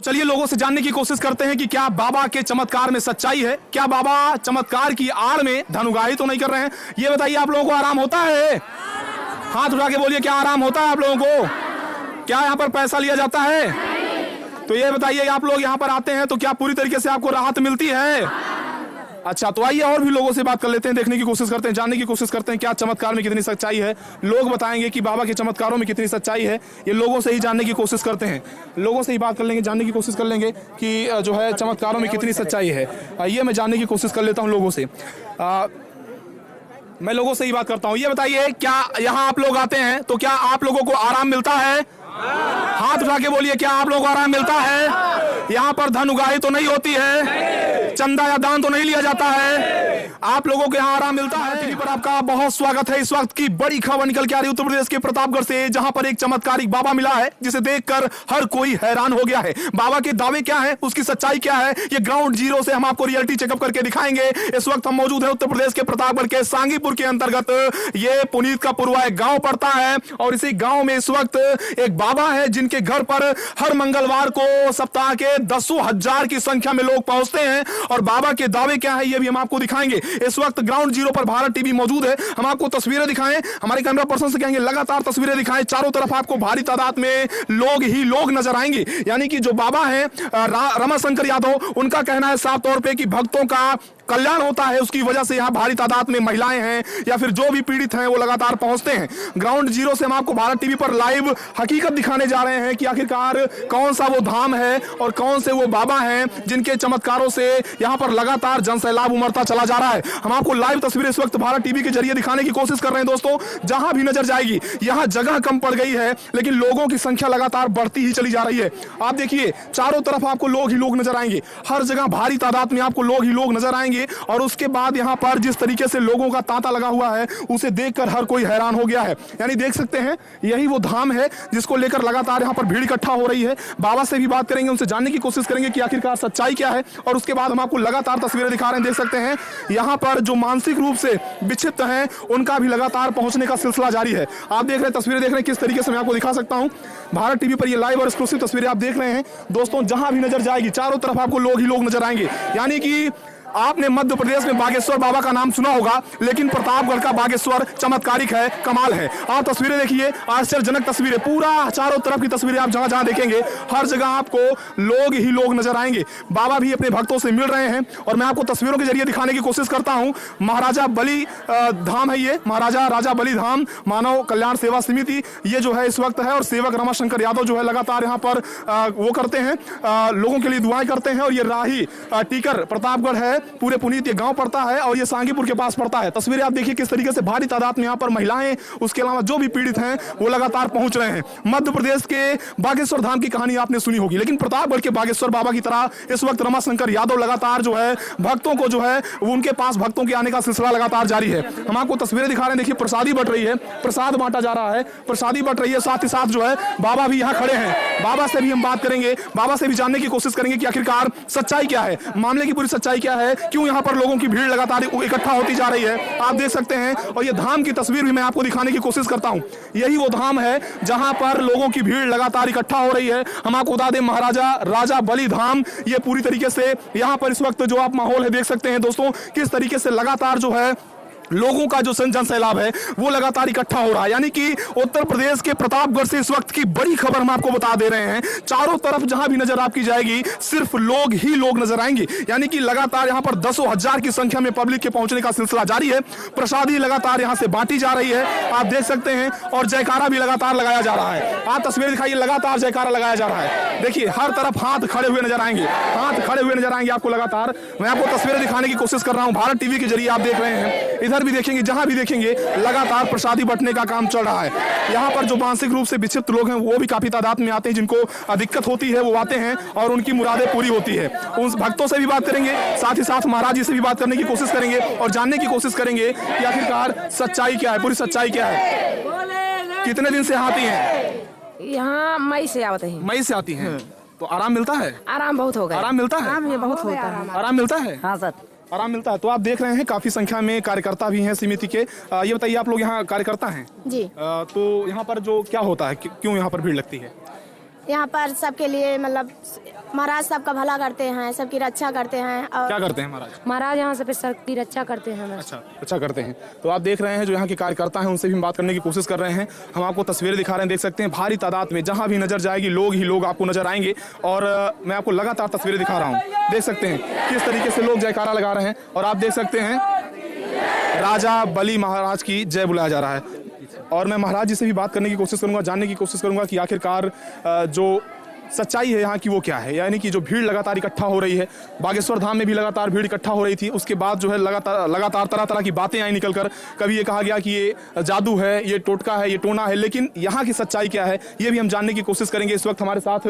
चलिए लोगों से जानने की कोशिश करते हैं कि क्या बाबा के चमत्कार में सच्चाई है, क्या बाबा चमत्कार की आड़ में धन उगाही तो नहीं कर रहे हैं। ये बताइए आप लोगों को आराम होता है? हाथ उठा के बोलिए, क्या आराम होता है आप लोगों को? क्या यहाँ पर पैसा लिया जाता है? तो ये बताइए आप लोग यहाँ पर आते हैं तो क्या पूरी तरीके से आपको राहत मिलती है? अच्छा, तो आइए और भी लोगों से बात कर लेते हैं, देखने की कोशिश करते हैं, जानने की कोशिश करते हैं क्या चमत्कार में कितनी सच्चाई है। लोग बताएंगे कि बाबा के चमत्कारों में कितनी सच्चाई है। ये लोगों से ही जानने की कोशिश करते हैं, लोगों से ही बात कर लेंगे, जानने की कोशिश कर लेंगे कि जो है चमत्कारों में कितनी सच्चाई है। ये मैं जानने की कोशिश कर लेता हूँ लोगों से। मैं लोगों से ही बात करता हूँ। ये बताइए, क्या यहाँ आप लोग आते हैं तो क्या आप लोगों को आराम मिलता है? हाथ उठा के बोलिए, क्या आप लोगों को आराम मिलता है? यहाँ पर धन उगाही तो नहीं होती है, चंदा या दान तो नहीं लिया जाता है, आप लोगों को यहाँ आराम मिलता है। टीवी पर आपका बहुत स्वागत है। इस वक्त की बड़ी खबर निकल के आ रही है उत्तर प्रदेश के प्रतापगढ़ से, जहां पर एक चमत्कारिक बाबा मिला है जिसे देखकर हर कोई हैरान हो गया है। बाबा के दावे क्या है, उसकी सच्चाई क्या है, ये ग्राउंड जीरो से हम आपको रियलिटी चेकअप करके दिखाएंगे। इस वक्त हम मौजूद है उत्तर प्रदेश के प्रतापगढ़ के सांगीपुर के अंतर्गत, ये पुनीत का पुरवा एक गाँव पड़ता है और इसी गाँव में इस वक्त एक बाबा है जिनके घर पर हर मंगलवार को सप्ताह के दसों हजार की संख्या में लोग पहुंचते हैं। और बाबा के दावे क्या है ये भी हम आपको दिखाएंगे। इस वक्त ग्राउंड जीरो पर भारत टीवी मौजूद है, हम आपको तस्वीरें दिखाएं, हमारे कैमरा पर्सन से कहेंगे लगातार तस्वीरें दिखाएं। चारों तरफ आपको भारी तादाद में लोग ही लोग नजर आएंगे। यानी कि जो बाबा है रमाशंकर यादव, उनका कहना है साफ तौर पे कि भक्तों का कल्याण होता है, उसकी वजह से यहाँ भारी तादाद में महिलाएं हैं या फिर जो भी पीड़ित हैं वो लगातार पहुंचते हैं। ग्राउंड जीरो से हम आपको भारत टीवी पर लाइव हकीकत दिखाने जा रहे हैं कि आखिरकार कौन सा वो धाम है और कौन से वो बाबा हैं जिनके चमत्कारों से यहाँ पर लगातार जनसैलाब उमड़ता चला जा रहा है। हम आपको लाइव तस्वीरें इस वक्त भारत टीवी के जरिए दिखाने की कोशिश कर रहे हैं। दोस्तों, जहां भी नजर जाएगी यहाँ जगह कम पड़ गई है, लेकिन लोगों की संख्या लगातार बढ़ती ही चली जा रही है। आप देखिए चारों तरफ आपको लोग ही लोग नजर आएंगे, हर जगह भारी तादाद में आपको लोग ही लोग नजर आएंगे। और उसके बाद यहाँ पर जिस तरीके से लोगों का तांता लगा हुआ है उसे देखकर हर कोई हैरान हो गया है। यानी देख सकते हैं यही वो धाम है जिसको लेकर लगातार यहाँ पर भीड़ इकट्ठा हो रही है। बाबा से भी बात करेंगे, उनसे जानने की कोशिश करेंगे कि आखिरकार सच्चाई क्या है। और उसके बाद हम आपको लगातार तस्वीरें दिखा रहे हैं, देख सकते हैं यहाँ पर जो मानसिक रूप से विक्षिप्त हैं उनका भी लगातार पहुंचने का सिलसिला जारी है। आप देख रहे हैं तस्वीरें, देख रहे हैं किस तरीके से मैं आपको दिखा सकता हूं। भारत टीवी पर ये लाइव और एक्सक्लूसिव तस्वीरें आप देख रहे हैं। दोस्तों, जहां भी नजर जाएगी चारों तरफ आपको लोग ही लोग नजर आएंगे। यानी कि आपने मध्य प्रदेश में बागेश्वर बाबा का नाम सुना होगा, लेकिन प्रतापगढ़ का बागेश्वर चमत्कारिक है, कमाल है। आप तस्वीरें देखिए, आश्चर्यजनक तस्वीरें, पूरा चारों तरफ की तस्वीरें आप जहां जहां देखेंगे हर जगह आपको लोग ही लोग नजर आएंगे। बाबा भी अपने भक्तों से मिल रहे हैं और मैं आपको तस्वीरों के जरिए दिखाने की कोशिश करता हूं। महाराजा बली धाम है ये, महाराजा राजा बली धाम मानव कल्याण सेवा समिति, ये जो है इस वक्त है। और सेवक रमाशंकर यादव जो है लगातार यहाँ पर वो करते हैं, लोगों के लिए दुआएं करते हैं। और ये राही टीकर प्रतापगढ़ है, पूरे पुनीत ये गांव पड़ता है और ये सांगीपुर के पास पड़ता है। तस्वीरें आप देखिए किस तरीके से भारी तादाद में यहाँ पर महिलाएं, उसके अलावा जो भी पीड़ित हैं वो लगातार पहुंच रहे हैं। मध्य प्रदेश के बागेश्वर धाम की कहानी आपने सुनी होगी, लेकिन प्रतापगढ़ के बागेश्वर बाबा की तरह इस वक्त रमाशंकर यादव लगातार जो है भक्तों को जो है उनके पास भक्तों के आने का सिलसिला लगातार जारी है। हम आपको तस्वीरें दिखा रहे हैं, देखिए प्रसादी बट रही है, प्रसाद बांटा जा रहा है, प्रसादी बट रही है। साथ ही साथ जो है बाबा भी यहाँ खड़े हैं। बाबा से भी हम बात करेंगे, बाबा से भी जानने की कोशिश करेंगे कि आखिरकार सच्चाई क्या है, मामले की पूरी सच्चाई क्या है, क्यों यहाँ पर लोगों की भीड़ लगातार इकट्ठा होती जा रही है। आप देख सकते हैं। और ये धाम की तस्वीर भी मैं आपको दिखाने की कोशिश करता हूं। यही वो धाम है जहां पर लोगों की भीड़ लगातार इकट्ठा हो रही है। हम आपको बता दें, महाराजा राजा बली धाम, ये पूरी तरीके से यहाँ पर इस वक्त जो आप माहौल है देख सकते हैं दोस्तों, किस तरीके से लगातार जो है लोगों का जो जन सैलाब है वो लगातार इकट्ठा हो रहा है। यानी कि उत्तर प्रदेश के प्रतापगढ़ से इस वक्त की बड़ी खबर हम आपको बता दे रहे हैं। चारों तरफ जहां भी नजर आपकी जाएगी सिर्फ लोग ही लोग नजर आएंगे। यानी कि लगातार यहां पर दसों हजार की संख्या में पब्लिक के पहुंचने का सिलसिला जारी है। प्रसादी लगातार यहां से बांटी जा रही है, आप देख सकते हैं। और जयकारा भी लगातार लगाया जा रहा है। आप तस्वीर दिखाइए, लगातार जयकारा लगाया जा रहा है। देखिए हर तरफ हाथ खड़े हुए नजर आएंगे, हाथ खड़े हुए नजर आएंगे आपको लगातार। मैं आपको तस्वीरें दिखाने की कोशिश कर रहा हूं, भारत टीवी के जरिए आप देख रहे हैं। इधर भी देखेंगे, जहां भी देखेंगे लगातार प्रसादी बंटने का काम चल रहा है। यहाँ पर जो मानसिक रूप से विक्षिप्त लोग हैं वो भी काफी तादाद में आते हैं, जिनको दिक्कत होती है वो आते हैं और उनकी मुरादें पूरी होती है। उन भक्तों से भी बात करेंगे, साथ ही साथ महाराज जी से भी बात करने की कोशिश करेंगे और जानने की कोशिश करेंगे कि आखिरकार सच्चाई क्या है, पूरी सच्चाई क्या है। कितने दिन से आती हैं? यहाँ मई से आते हैं। मई से आती हैं। तो आराम मिलता है? आराम बहुत होगा। आराम मिलता है? आराम बहुत होता है। आराम मिलता है? हाँ सर, आराम मिलता है। तो आप देख रहे हैं काफी संख्या में कार्यकर्ता भी हैं समिति के। ये बताइए, आप लोग यहाँ कार्यकर्ता हैं जी। तो यहाँ पर जो क्या होता है, क्यों यहाँ पर भीड़ लगती है? यहाँ पर सबके लिए मतलब महाराज सबका भला करते हैं, सबकी रक्षा करते हैं। और क्या करते हैं महाराज? महाराज यहाँ से सबकी रक्षा करते हैं बस। अच्छा करते हैं। तो आप देख रहे हैं जो यहाँ के कार्यकर्ता हैं उनसे भी हम बात करने की कोशिश कर रहे हैं। हम आपको तस्वीरें दिखा रहे हैं, देख सकते हैं भारी तादाद में जहाँ भी नजर जाएगी लोग ही लोग आपको नजर आएंगे। और मैं आपको लगातार तस्वीरें दिखा रहा हूँ, देख सकते हैं किस तरीके से लोग जयकारा लगा रहे हैं। और आप देख सकते हैं राजा बली महाराज की जय बुलाया जा रहा है। और मैं महाराज जी से भी बात करने की कोशिश करूंगा, जानने की कोशिश करूंगा कि आखिरकार जो सच्चाई है यहाँ की वो क्या है। यानी कि जो भीड़ लगातार इकट्ठा हो रही है, बागेश्वर धाम में भी लगातार भीड़ इकट्ठा हो रही थी। उसके बाद जो है लगातार तरह तरह की बातें आई निकलकर। कभी ये कहा गया कि ये जादू है, ये टोटका है, ये टोना है, लेकिन यहाँ की सच्चाई क्या है ये भी हम जानने की कोशिश करेंगे। इस वक्त हमारे साथ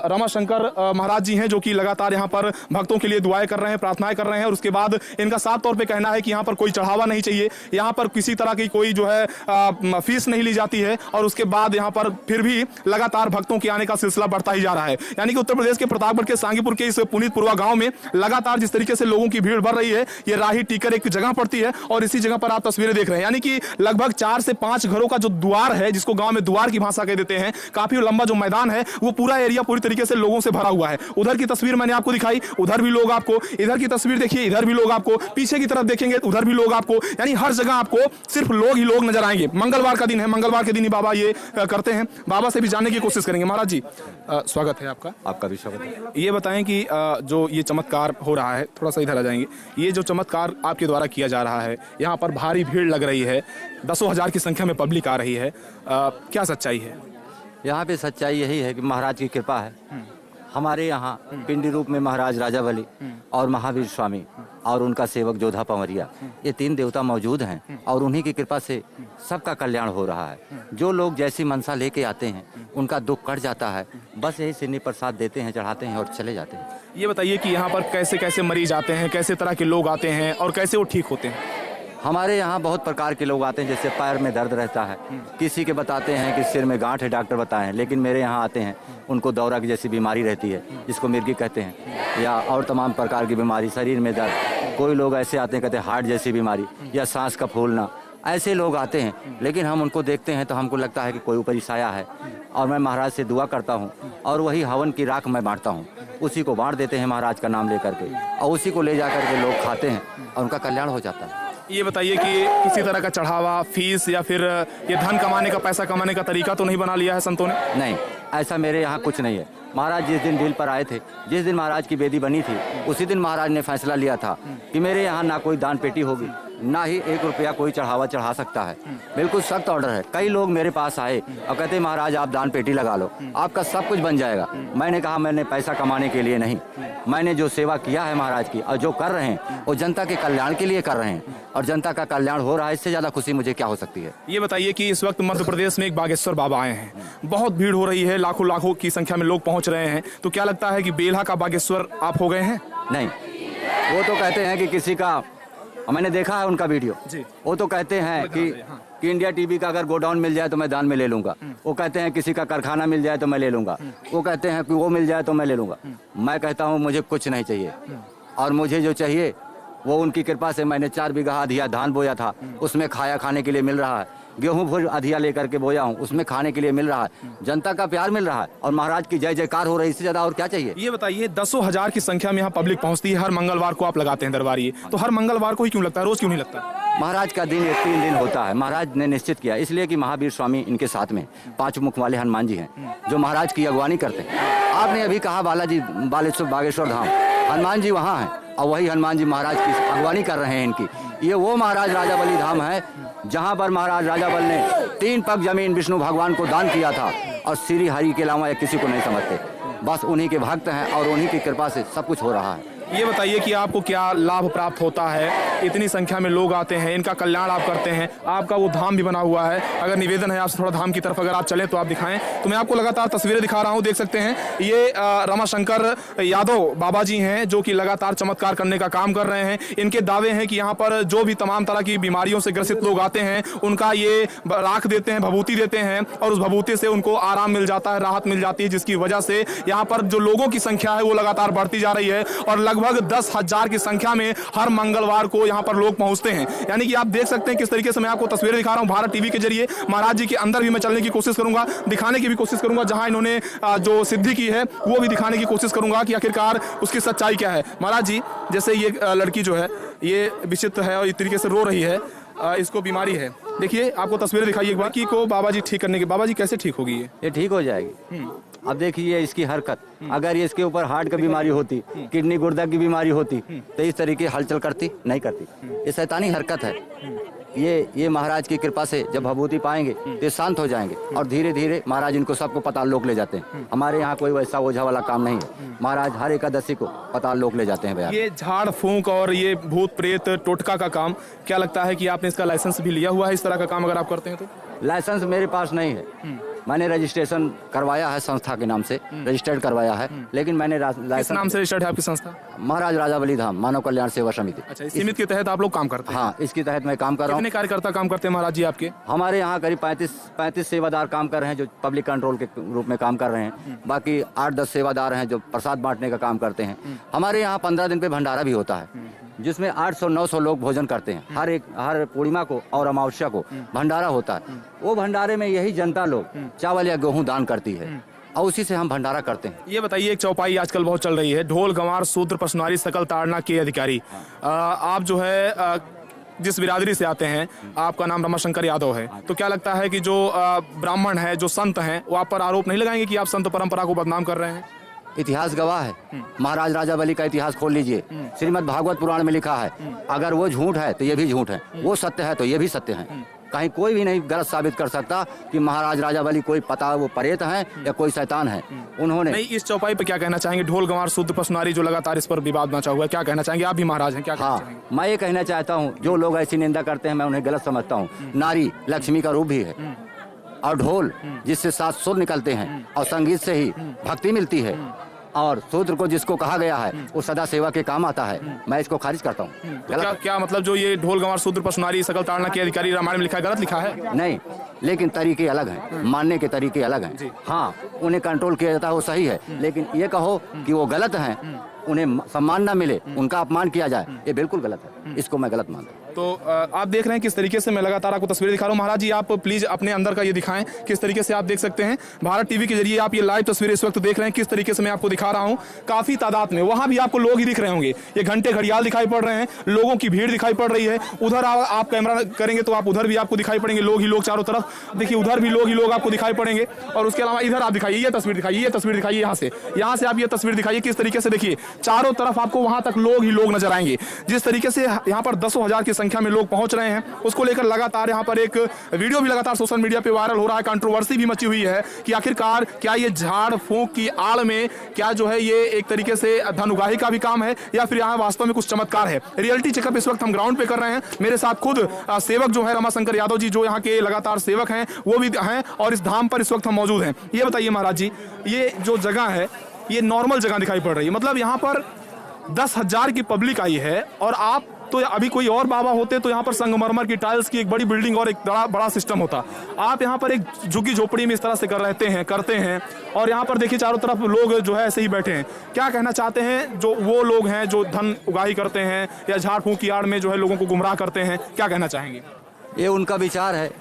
रमाशंकर महाराज जी हैं जो कि लगातार यहाँ पर भक्तों के लिए दुआएं कर रहे हैं, प्रार्थनाएं कर रहे हैं। और उसके बाद इनका साफ तौर पर कहना है कि यहाँ पर कोई चढ़ावा नहीं चाहिए, यहाँ पर किसी तरह की कोई जो है फीस नहीं ली जाती है। और उसके बाद यहाँ पर फिर भी लगातार भक्तों के आने का सिलसिला बढ़ता ही जा रहा है। यानी कि उत्तर प्रदेश के प्रतापगढ़ के सांगीपुर के इस पुनीतपुरवा गांव में लगातार जिस तरीके से लोगों की भीड़ बढ़ रही है, ये राही टीकर एक जगह पड़ती है और इसी जगह पर आप तस्वीरें देख रहे हैं। यानी कि लगभग 4 से 5 घरों का जो द्वार है, जिसको गांव में द्वार की भाषा कह देते हैं, काफी लंबा जो मैदान है वो पूरा एरिया पूरी तरीके से लोगों से भरा हुआ है। उधर की तस्वीर मैंने आपको दिखाई, उधर भी लोग आपको, इधर की तस्वीर देखिए, इधर भी लोग आपको, पीछे की तरफ देखेंगे उधर भी लोग आपको, यानी हर जगह आपको सिर्फ लोग ही लोग नजर आएंगे। मंगलवार का दिन है, मंगलवार के दिन ही बाबा ये करते हैं। बाबा से भी जानने की कोशिश करेंगे। महाराज जी स्वागत है आपका। आपका भी स्वागत है। ये बताएं कि जो ये चमत्कार हो रहा है, थोड़ा सा इधर आ जाएंगे, ये जो चमत्कार आपके द्वारा किया जा रहा है, यहाँ पर भारी भीड़ लग रही है, 10,000 की संख्या में पब्लिक आ रही है, क्या सच्चाई है? यहाँ पे सच्चाई यही है कि महाराज की कृपा है। हमारे यहाँ पिंडी रूप में महाराज राजा बली और महावीर स्वामी और उनका सेवक जोधा पंवरिया, ये 3 देवता मौजूद हैं और उन्हीं की कृपा से सबका कल्याण हो रहा है। जो लोग जैसी मनसा लेके आते हैं उनका दुख कट जाता है। बस यही सिन्नी प्रसाद देते हैं, चढ़ाते हैं और चले जाते हैं। ये बताइए कि यहाँ पर कैसे कैसे मरीज आते हैं, कैसे तरह के लोग आते हैं और कैसे वो ठीक होते हैं? हमारे यहाँ बहुत प्रकार के लोग आते हैं, जैसे पैर में दर्द रहता है, किसी के बताते हैं कि सिर में गांठ है, डॉक्टर बताए हैं। लेकिन मेरे यहाँ आते हैं उनको दौरा की जैसी बीमारी रहती है, जिसको मिर्गी कहते हैं, या और तमाम प्रकार की बीमारी, शरीर में दर्द। कोई लोग ऐसे आते हैं कहते हैं हार्ट जैसी बीमारी या सांस का फूलना, ऐसे लोग आते हैं। लेकिन हम उनको देखते हैं तो हमको लगता है कि कोई ऊपरी साया है, और मैं महाराज से दुआ करता हूँ और वही हवन की राख मैं बांटता हूँ, उसी को बांट देते हैं महाराज का नाम लेकर के, और उसी को ले जा करके लोग खाते हैं और उनका कल्याण हो जाता है। ये बताइए कि किसी तरह का चढ़ावा, फीस या फिर ये धन कमाने का, पैसा कमाने का तरीका तो नहीं बना लिया है संतों ने? नहीं, ऐसा मेरे यहाँ कुछ नहीं है। महाराज जिस दिन डील पर आए थे, जिस दिन महाराज की बेदी बनी थी, उसी दिन महाराज ने फैसला लिया था कि मेरे यहाँ ना कोई दान पेटी होगी, ना ही 1 रुपया कोई चढ़ावा चढ़ा सकता है। बिल्कुल सख्त ऑर्डर है। कई लोग मेरे पास आए और कहते महाराज आप दान पेटी लगा लो, आपका सब कुछ बन जाएगा। मैंने कहा मैंने पैसा कमाने के लिए नहीं, मैंने जो सेवा किया है महाराज की और जो कर रहे हैं वो जनता के कल्याण के लिए कर रहे हैं, और जनता का कल्याण हो रहा है। इससे ज़्यादा खुशी मुझे क्या हो सकती है? ये बताइए कि इस वक्त मध्य प्रदेश में एक बागेश्वर बाबा आए हैं, बहुत भीड़ हो रही है, लाखों लाखों की संख्या में लोग पहुंच रहे हैं, तो क्या लगता है कि बेल्हा का बागेश्वर आप हो गए हैं? नहीं, वो तो कहते हैं कि किसी का, मैंने देखा है उनका वीडियो, वो तो कहते हैं कि इंडिया टीवी का अगर गोडाउन मिल जाए तो मैं दान में ले लूंगा। वो कहते हैं किसी का कारखाना मिल जाए तो मैं ले लूंगा। वो कहते हैं कि वो मिल जाए तो मैं ले लूंगा। मैं कहता हूँ मुझे कुछ नहीं चाहिए, और मुझे जो चाहिए वो उनकी कृपा से मैंने 4 बीघा अधिया धान बोया था, उसमें खाने के लिए मिल रहा है। गेहूं फिर अधिया लेकर के बोया हूँ, उसमें खाने के लिए मिल रहा है। जनता का प्यार मिल रहा है और महाराज की जय जयकार हो रही है। इससे ज्यादा और क्या चाहिए? ये बताइए 10,000 की संख्या में यहाँ पब्लिक पहुँचती है, हर मंगलवार को आप लगाते हैं दरबार, ये तो हर मंगलवार को ही क्यों लगता है, रोज क्यों नहीं लगता? महाराज का दिन 3 दिन होता है, महाराज ने निश्चित किया, इसलिए कि महावीर स्वामी इनके साथ में 5 मुख वाले हनुमान जी हैं जो महाराज की अगवानी करते हैं। आपने अभी कहा बालाजी बागेश्वर धाम, हनुमान जी वहाँ हैं और वही हनुमान जी महाराज की अगवानी कर रहे हैं इनकी। ये वो महाराज राजा बली धाम है जहाँ पर महाराज राजा बल ने 3 पग जमीन विष्णु भगवान को दान किया था, और श्री हरि के अलावा किसी को नहीं समझते। बस उन्हीं के भक्त हैं और उन्हीं की कृपा से सब कुछ हो रहा है। ये बताइए कि आपको क्या लाभ प्राप्त होता है, इतनी संख्या में लोग आते हैं, इनका कल्याण आप करते हैं, आपका वो धाम भी बना हुआ है। अगर निवेदन है आपसे थोड़ा धाम की तरफ अगर आप चलें तो आप दिखाएं, तो मैं आपको लगातार तस्वीरें दिखा रहा हूं, देख सकते हैं ये रमाशंकर यादव बाबा जी हैं जो कि लगातार चमत्कार करने का काम कर रहे हैं। इनके दावे हैं कि यहाँ पर जो भी तमाम तरह की बीमारियों से ग्रसित लोग आते हैं उनका ये राख देते हैं, भभूति देते हैं, और उस भभूति से उनको आराम मिल जाता है, राहत मिल जाती है, जिसकी वजह से यहाँ पर जो लोगों की संख्या है वो लगातार बढ़ती जा रही है। और लगभग लगभग 10,000 की संख्या में हर मंगलवार को यहाँ पर लोग पहुंचते हैं। यानी कि आप देख सकते हैं किस तरीके से मैं आपको तस्वीरें दिखा रहा हूँ भारत टीवी के जरिए। महाराज जी के अंदर भी मैं चलने की कोशिश करूंगा, दिखाने की भी कोशिश करूंगा, जहां इन्होंने जो सिद्धि की है वो भी दिखाने की कोशिश करूंगा कि आखिरकार उसकी सच्चाई क्या है। महाराज जी, जैसे ये लड़की जो है ये विचित्र है और इस तरीके से रो रही है, इसको बीमारी है। देखिए, आपको तस्वीरें दिखाई एक बार की को बाबा जी ठीक करने के। बाबा जी कैसे ठीक होगी ये ठीक हो जाएगी। अब देखिए इसकी हरकत, अगर ये इसके ऊपर हार्ट की बीमारी होती, किडनी गुर्दा की बीमारी होती तो इस तरीके हलचल करती नहीं करती। ये शैतानी हरकत है। ये महाराज की कृपा से जब भभूति पाएंगे तो शांत हो जाएंगे और धीरे धीरे महाराज इनको सबको पताल लोक ले जाते हैं। हमारे यहाँ कोई वैसा ओझा वाला काम नहीं है। महाराज हर एकादशी को पताल लोक ले जाते हैं भैया। ये झाड़ फूंक और ये भूत प्रेत टोटका का काम, क्या लगता है कि आपने इसका लाइसेंस भी लिया हुआ है इस तरह का काम अगर आप करते हैं तो? लाइसेंस मेरे पास नहीं है। मैंने रजिस्ट्रेशन करवाया है, संस्था के नाम से रजिस्टर्ड करवाया है, लेकिन मैंने किस नाम से रजिस्टर्ड है आपकी संस्था? महाराज राजावली धाम मानव कल्याण सेवा समिति। अच्छा, इस समिति के तहत आप लोग काम करते हैं? हाँ, इसके तहत मैं काम कर रहा हूँ। कितने कार्यकर्ता काम करते हैं महाराज जी आपके? हमारे यहाँ करीब 35 सेवादार काम कर रहे हैं जो पब्लिक कंट्रोल के रूप में काम कर रहे हैं। बाकी 8-10 सेवादार हैं जो प्रसाद बांटने का काम करते हैं। हमारे यहाँ 15 दिन पे भंडारा भी होता है जिसमें 800-900 लोग भोजन करते हैं। हर पूर्णिमा को और अमावस्या को भंडारा होता है। वो भंडारे में यही जनता लोग चावल या गेहूं दान करती है और उसी से हम भंडारा करते हैं। ये बताइए, एक चौपाई आजकल बहुत चल रही है, ढोल गंवार शूद्र पशनारी सकल ताड़ना के अधिकारी। आप जो है जिस बिरादरी से आते हैं, आपका नाम रमाशंकर यादव है, तो क्या लगता है कि जो ब्राह्मण है, जो संत हैं, वो आप पर आरोप नहीं लगाएंगे कि आप संत परंपरा को बदनाम कर रहे हैं? इतिहास गवाह है। महाराज राजावली का इतिहास खोल लीजिए, श्रीमद् भागवत पुराण में लिखा है। अगर वो झूठ है तो ये भी झूठ है, वो सत्य है तो ये भी सत्य है। कहीं कोई भी नहीं गलत साबित कर सकता कि महाराज राजावली कोई पता वो परेत है या कोई शैतान है। उन्होंने नहीं, इस चौपाई पे क्या कहना चाहेंगे? ढोल गंवार शूद्र पशनारी जो लगातार इस पर विवाद मचा हुआ है, क्या कहना चाहेंगे? आप भी महाराज हैं, क्या कहना चाहेंगे? मैं ये कहना चाहता हूँ, जो लोग ऐसी निंदा करते हैं मैं उन्हें गलत समझता हूँ। नारी लक्ष्मी का रूप भी है और ढोल जिससे 7 सुर निकलते हैं और संगीत से ही भक्ति मिलती है और शूद्र को जिसको कहा गया है वो सदा सेवा के काम आता है। मैं इसको खारिज करता हूँ। तो क्या मतलब जो ये ढोल गंवार शूद्र पशनारी सकल ताड़ना के अधिकारी रामायण में लिखा है, गलत लिखा है? नहीं, लेकिन तरीके अलग हैं, मानने के तरीके अलग हैं। हाँ, उन्हें कंट्रोल किया जाता है वो सही है, लेकिन ये कहो कि वो गलत हैं, उन्हें सम्मान न मिले, उनका अपमान किया जाए, ये बिल्कुल गलत है। इसको मैं गलत मानता हूँ। तो आप देख रहे हैं किस तरीके से मैं लगातार आपको तस्वीरें दिखा रहा हूँ। महाराज जी, आप प्लीज अपने अंदर का ये दिखाएं, किस तरीके से आप देख सकते हैं। भारत टीवी के जरिए आप ये लाइव तस्वीरें इस वक्त देख रहे हैं, किस तरीके से मैं आपको दिखा रहा हूँ। काफी तादाद में वहां भी आपको लोग ही दिख रहे होंगे, ये घंटे घड़ियाल दिखाई पड़ रहे हैं, लोगों की भीड़ दिखाई पड़ रही है। उधर आप कैमरा करेंगे तो आप उधर भी आपको दिखाई पड़ेंगे, लोग ही लोग चारों तरफ। देखिए, उधर भी लोग ही लोग आपको दिखाई पड़ेंगे और उसके अलावा इधर आप दिखाइए, ये तस्वीर दिखाइए, ये तस्वीर दिखाइए, यहाँ से आप ये तस्वीर दिखाइए, किस तरीके से देखिए चारों तरफ आपको वहां तक लोग ही लोग नजर आएंगे। जिस तरीके से यहाँ पर 10,000 की संख्या में लोग पहुंच रहे हैं, उसको लेकर लगातार यहाँ पर एक वीडियो भी लगातार सोशल मीडिया पे वायरल हो रहा है। कंट्रोवर्सी भी मची हुई है कि आखिरकार क्या ये झाड़ फूंक की आड़ में क्या जो है ये एक तरीके से धन उगाही का भी काम है या फिर यहाँ वास्तव में कुछ चमत्कार है। रियलिटी चेकअप इस वक्त हम ग्राउंड पे कर रहे हैं। मेरे साथ खुद सेवक जो है रमाशंकर यादव जी, जो यहाँ के लगातार सेवक हैं, वो भी हैं और इस धाम पर इस वक्त हम मौजूद हैं। ये बताइए महाराज जी, ये जो जगह है ये नॉर्मल जगह दिखाई पड़ रही है, मतलब यहाँ पर 10,000 की पब्लिक आई है और आप तो अभी कोई और बाबा होते तो यहाँ पर संगमरमर की टाइल्स की एक बड़ी बिल्डिंग और एक बड़ा सिस्टम होता। आप यहाँ पर एक झुग्गी झोपड़ी में इस तरह से करते हैं और यहाँ पर देखिए चारों तरफ लोग जो है ऐसे ही बैठे हैं। क्या कहना चाहते हैं जो वो लोग हैं जो धन उगाही करते हैं या झाड़ फूंक की आड़ में जो है लोगों को गुमराह करते हैं, क्या कहना चाहेंगे? ये उनका विचार है,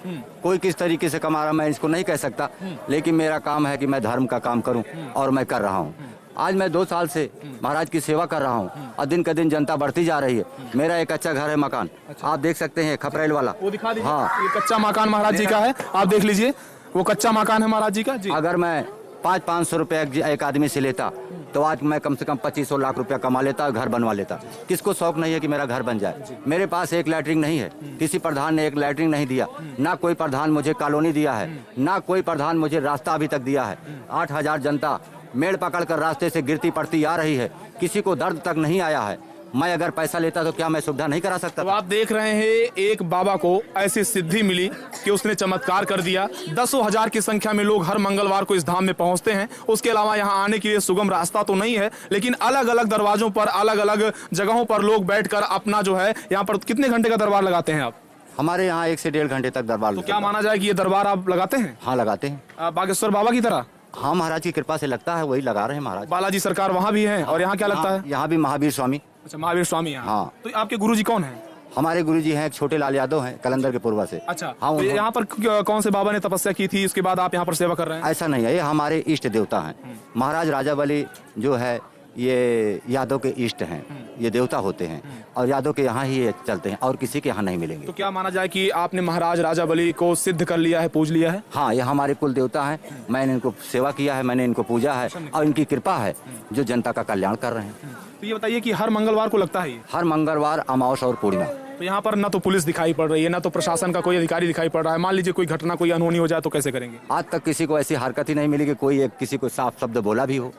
कोई किस तरीके से कमा रहा मैं इसको नहीं कह सकता, लेकिन मेरा काम है कि मैं धर्म का काम करूं और मैं कर रहा हूं। आज मैं 2 साल से महाराज की सेवा कर रहा हूं और दिन का दिन जनता बढ़ती जा रही है। मेरा एक अच्छा घर है, मकान आप देख सकते हैं, खपरेल वाला। वो दिखा दीजिए। हाँ, ये कच्चा मकान महाराज जी का है, आप देख लीजिए, वो कच्चा मकान है महाराज जी का जी। अगर मैं 500-500 रुपये एक आदमी से लेता तो आज मैं कम से कम 2500 लाख रुपया कमा लेता और घर बनवा लेता। किसको शौक नहीं है कि मेरा घर बन जाए? मेरे पास एक लैट्रिन नहीं है, किसी प्रधान ने एक लैट्रिन नहीं दिया, ना कोई प्रधान मुझे कॉलोनी दिया है, ना कोई प्रधान मुझे रास्ता अभी तक दिया है। 8,000 जनता मेड़ पकड़कर रास्ते से गिरती पड़ती आ रही है, किसी को दर्द तक नहीं आया है। मैं अगर पैसा लेता तो क्या मैं सुविधा नहीं करा सकता? तो आप देख रहे हैं एक बाबा को ऐसी सिद्धि मिली कि उसने चमत्कार कर दिया। 10,000 की संख्या में लोग हर मंगलवार को इस धाम में पहुंचते हैं। उसके अलावा यहाँ आने के लिए सुगम रास्ता तो नहीं है, लेकिन अलग अलग दरवाजों पर अलग अलग जगहों पर लोग बैठकर अपना जो है यहाँ पर कितने घंटे का दरबार लगाते हैं आप? हमारे यहाँ 1 से 1.5 घंटे तक दरबार। तो क्या माना जाए कि ये दरबार आप लगाते हैं? हाँ, लगाते हैं। बागेश्वर बाबा की तरह? हाँ महाराज की कृपा से लगता है, वही लगा रहे हैं महाराज। बालाजी सरकार वहाँ भी है और यहाँ क्या लगता है? यहाँ भी महावीर स्वामी। अच्छा, महावीर स्वामी यहाँ। हाँ। तो आपके गुरुजी कौन है? हमारे गुरुजी हैं छोटे लाल यादव हैं, कलंदर के पूर्वा से। अच्छा, हाँ, तो यहाँ पर कौन से बाबा ने तपस्या की थी, उसके बाद आप यहाँ पर सेवा कर रहे हैं? ऐसा नहीं है, ये हमारे इष्ट देवता हैं। महाराज राजा बली जो है ये यादव के इष्ट हैं, ये देवता होते हैं और यादव के यहाँ ही ये चलते हैं और किसी के यहाँ नहीं मिलेंगे। तो क्या माना जाए कि आपने महाराज राजा बली को सिद्ध कर लिया है, पूज लिया है? हाँ, ये हमारे कुल देवता हैं, मैंने इनको सेवा किया है, मैंने इनको पूजा है और इनकी कृपा है जो जनता का कल्याण कर रहे हैं। तो ये बताइए कि हर मंगलवार को लगता है ये? हर मंगलवार, अमावस और पूर्णिमा। तो यहाँ पर ना तो पुलिस दिखाई पड़ रही है, ना तो प्रशासन का कोई अधिकारी दिखाई पड़ रहा है। मान लीजिए कोई घटना, कोई अनहोनी हो जाए तो कैसे करेंगे? आज तक किसी को ऐसी हरकत ही नहीं मिली कि कोई एक किसी को साफ शब्द बोला भी हो।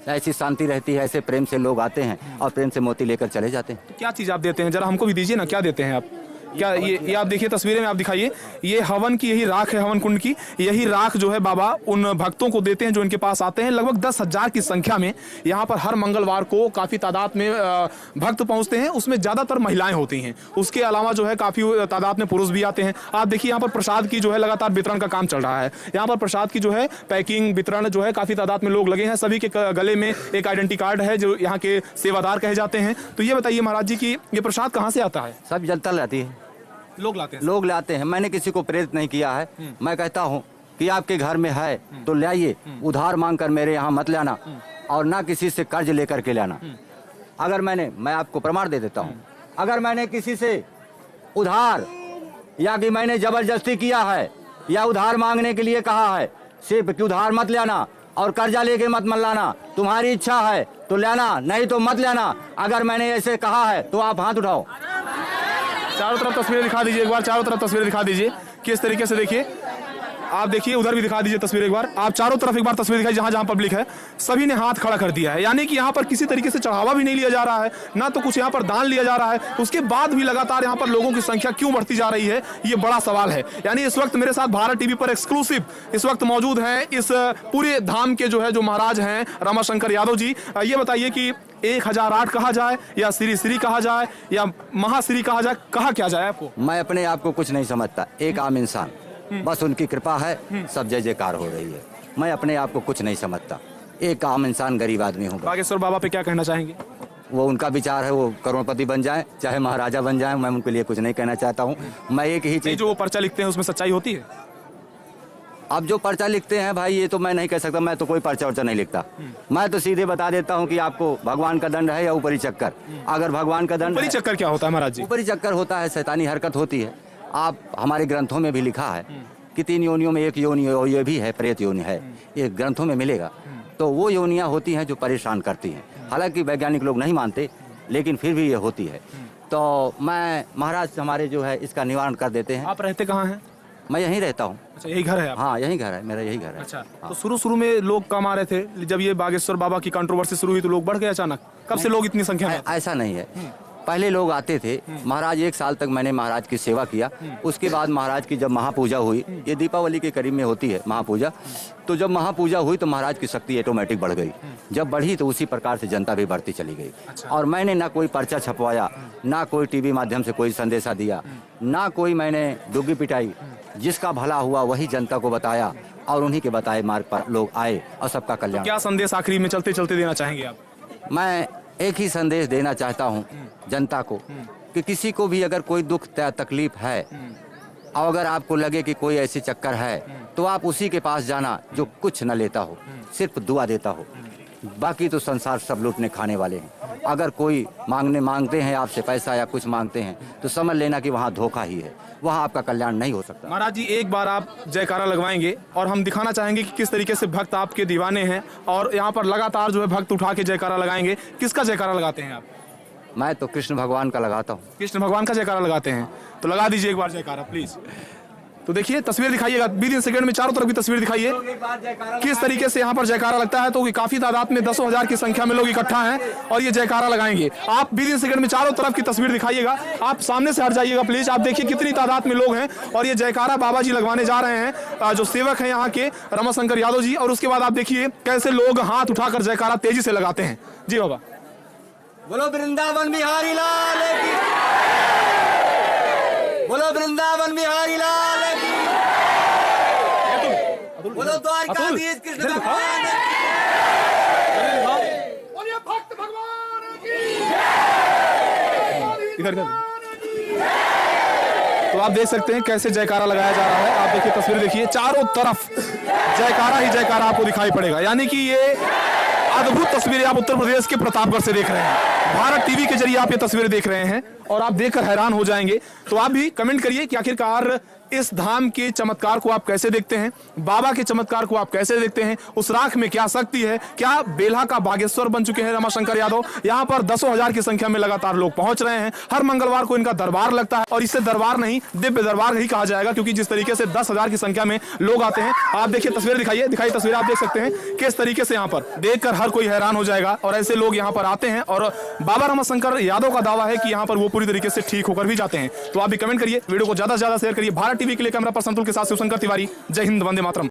ऐसी शांति रहती है, ऐसे प्रेम से लोग आते हैं और प्रेम से मोती लेकर चले जाते हैं। तो क्या चीज आप देते हैं, जरा हमको भी दीजिए ना, क्या देते हैं आप? क्या ये आप देखिए तस्वीरें में, आप दिखाइए, ये हवन की यही राख है, हवन कुंड की यही राख जो है बाबा उन भक्तों को देते हैं जो इनके पास आते हैं। लगभग 10,000 की संख्या में यहाँ पर हर मंगलवार को काफी तादाद में भक्त पहुंचते हैं, उसमें ज्यादातर महिलाएं होती हैं। उसके अलावा जो है काफी तादाद में पुरुष भी आते हैं। आप देखिए यहाँ पर प्रसाद की जो है लगातार वितरण का काम चल रहा है। यहाँ पर प्रसाद की जो है पैकिंग, वितरण जो है काफी तादाद में लोग लगे हैं। सभी के गले में एक आइडेंटिटी कार्ड है जो यहाँ के सेवादार कहे जाते हैं। तो ये बताइए महाराज जी की ये प्रसाद कहाँ से आता है? सब जनता लाती है, लोग लाते हैं? लोग लाते हैं। मैंने किसी को प्रेरित नहीं किया है। मैं कहता हूँ कि आपके घर में है तो ले आइए, उधार मांग कर मेरे यहाँ मत लाना और ना किसी से कर्ज लेकर के लाना। अगर मैं आपको प्रमाण दे देता हूँ, अगर मैंने किसी से उधार या कि मैंने जबरदस्ती किया है या उधार मांगने के लिए कहा है, सिर्फ कि उधार मत लेना और कर्जा लेके मत लाना, तुम्हारी इच्छा है तो लेना, नहीं तो मत लेना। अगर मैंने ऐसे कहा है तो आप हाथ उठाओ। चारों तरफ तस्वीरें दिखा दीजिए एक बार, चारों तरफ तस्वीरें दिखा दीजिए किस तरीके से। देखिए आप देखिए, उधर भी दिखा दीजिए तस्वीर एक बार। आप चारों तरफ एक बार तस्वीर दिखाई, जहां जहां पब्लिक है सभी ने हाथ खड़ा कर दिया है। यानी कि यहाँ पर किसी तरीके से चढ़ावा भी नहीं लिया जा रहा है, ना तो कुछ यहाँ पर दान लिया जा रहा है। उसके बाद भी लगातार यहाँ पर लोगों की संख्या क्यों बढ़ती जा रही है, ये बड़ा सवाल है। यानी इस वक्त मेरे साथ भारत टीवी पर एक्सक्लूसिव इस वक्त मौजूद हैं इस पूरे धाम के जो महाराज हैं रमाशंकर यादव जी। ये बताइए कि 1008 कहा जाए या श्री श्री कहा जाए या महाश्री कहा जाए, कहा क्या जाए आपको? मैं अपने आप को कुछ नहीं समझता, एक आम इंसान, बस उनकी कृपा है, सब जय जयकार हो रही है। मैं अपने आप को कुछ नहीं समझता, एक आम इंसान, गरीब आदमी हूँ। बागेश्वर बाबा पे क्या कहना चाहेंगे? वो उनका विचार है, वो करोड़पति बन जाए चाहे महाराजा बन जाए, मैं उनके लिए कुछ नहीं कहना चाहता हूँ। मैं एक ही चीज, जो वो पर्चा लिखते हैं उसमें सच्चाई होती है? अब जो पर्चा लिखते हैं भाई, ये तो मैं नहीं कह सकता, मैं तो कोई पर्चा वर्चा नहीं लिखता। मैं तो सीधे बता देता हूँ कि आपको भगवान का दंड है या ऊपरी चक्कर। अगर भगवान का दंड, ऊपरी चक्कर क्या होता है महाराज जी? ऊपरी चक्कर होता है, शैतानी हरकत होती है। आप हमारे ग्रंथों में भी लिखा है कि 3 योनियों में एक योनि ये भी है, प्रेत योनि है, ये ग्रंथों में मिलेगा। तो वो योनियाँ होती हैं जो परेशान करती हैं। हालांकि वैज्ञानिक लोग नहीं मानते, लेकिन फिर भी ये होती है। तो मैं महाराज हमारे जो है इसका निवारण कर देते हैं। आप रहते कहाँ हैं? मैं यहीं रहता हूँ। अच्छा, यही घर है आपका? हाँ, यही घर है मेरा, यही घर है। अच्छा, तो शुरू में लोग कम आ रहे थे, जब ये बागेश्वर बाबा की कंट्रोवर्सी शुरू हुई तो लोग बढ़ गए अचानक? कब से लोग इतनी संख्या में? ऐसा नहीं है, पहले लोग आते थे। महाराज 1 साल तक मैंने महाराज की सेवा किया। उसके बाद महाराज की जब महापूजा हुई, ये दीपावली के करीब में होती है महापूजा, तो जब महापूजा हुई तो महाराज की शक्ति ऑटोमेटिक बढ़ गई। जब बढ़ी तो उसी प्रकार से जनता भी बढ़ती चली गई। और मैंने ना कोई पर्चा छपवाया, ना कोई टीवी माध्यम से कोई संदेशा दिया, ना कोई मैंने डुग्गी पिटाई। जिसका भला हुआ वही जनता को बताया और उन्हीं के बताए मार्ग पर लोग आए और सबका कल्याण। क्या संदेश आखिरी में चलते चलते देना चाहेंगे आप? मैं एक ही संदेश देना चाहता हूँ जनता को कि किसी को भी अगर कोई दुख तकलीफ है और अगर आपको लगे कि कोई ऐसी चक्कर है तो आप उसी के पास जाना जो कुछ न लेता हो, सिर्फ दुआ देता हो। बाकी तो संसार सब लूटने खाने वाले हैं। अगर कोई मांगते हैं आपसे पैसा या कुछ मांगते हैं तो समझ लेना कि वहाँ धोखा ही है, वहाँ आपका कल्याण नहीं हो सकता। महाराज जी एक बार आप जयकारा लगवाएंगे और हम दिखाना चाहेंगे कि किस तरीके से भक्त आपके दीवाने हैं और यहाँ पर लगातार जो है भक्त उठा के जयकारा लगाएंगे। किसका जयकारा लगाते हैं आप? मैं तो कृष्ण भगवान का लगाता हूँ। कृष्ण भगवान का जयकारा लगाते हैं, तो लगा दीजिए एक बार जयकारा प्लीज। तो देखिए तस्वीर दिखाइएगा, 20 सेकंड में चारों तरफ की तस्वीर दिखाइए किस तरीके से यहाँ पर जयकारा लगता है। तो काफी तादाद में 10,000 की संख्या में लोग इकट्ठा हैं और ये जयकारा लगाएंगे। आप 20 सेकंड में चारों तरफ की तस्वीर दिखाइएगा। आप सामने से हट जाइएगा प्लीज। आप देखिए कितनी तादाद में लोग हैं और ये जयकारा बाबा जी लगवाने जा रहे हैं, जो सेवक हैं यहाँ के रमाशंकर यादव जी। और उसके बाद आप देखिए कैसे लोग हाथ उठाकर जयकारा तेजी से लगाते हैं। जी बाबा, बोलो वृंदावन बिहारी लाल की, बोलो वृंदावन बिहारी लाल की। बोलो द्वारकाधीश कृष्ण भगवान बोलिए भक्त भगवान की इधर तो आप देख सकते हैं कैसे जयकारा लगाया जा रहा है। आप देखिए तस्वीर देखिए, चारों तरफ जयकारा ही जयकारा आपको दिखाई पड़ेगा। यानी कि ये अद्भुत तस्वीरें आप उत्तर प्रदेश के प्रतापगढ़ से देख रहे हैं। भारत टीवी के जरिए आप ये तस्वीरें देख रहे हैं और आप देखकर हैरान हो जाएंगे। तो आप भी कमेंट करिए कि आखिरकार इस धाम के चमत्कार को आप कैसे देखते हैं, बाबा के चमत्कार को आप कैसे देखते हैं, उस राख में क्या शक्ति है, क्या बेल्हा का बागेश्वर बन चुके हैं रमाशंकर यादव। यहाँ पर दसों हजार की संख्या में लगातार लोग पहुंच रहे हैं। हर मंगलवार को इनका दरबार लगता है और इसे दरबार नहीं दिव्य दरबार ही कहा जाएगा, क्योंकि जिस तरीके से 10,000 की संख्या में लोग आते हैं। आप देखिए तस्वीर दिखाइए तस्वीर आप देख सकते हैं किस तरीके से यहाँ पर देखकर हर कोई हैरान हो जाएगा। और ऐसे लोग यहाँ पर आते हैं और बाबा रमाशंकर यादव का दावा है कि यहाँ पर वो पूरी तरीके से ठीक होकर भी जाते हैं। तो आप भी कमेंट करिए, वीडियो को ज्यादा से ज्यादा शेयर करिए। भारत टीवी के लिए कैमरा पर्सन के साथ शिवशंकर तिवारी। जय हिंद, वंदे मातरम।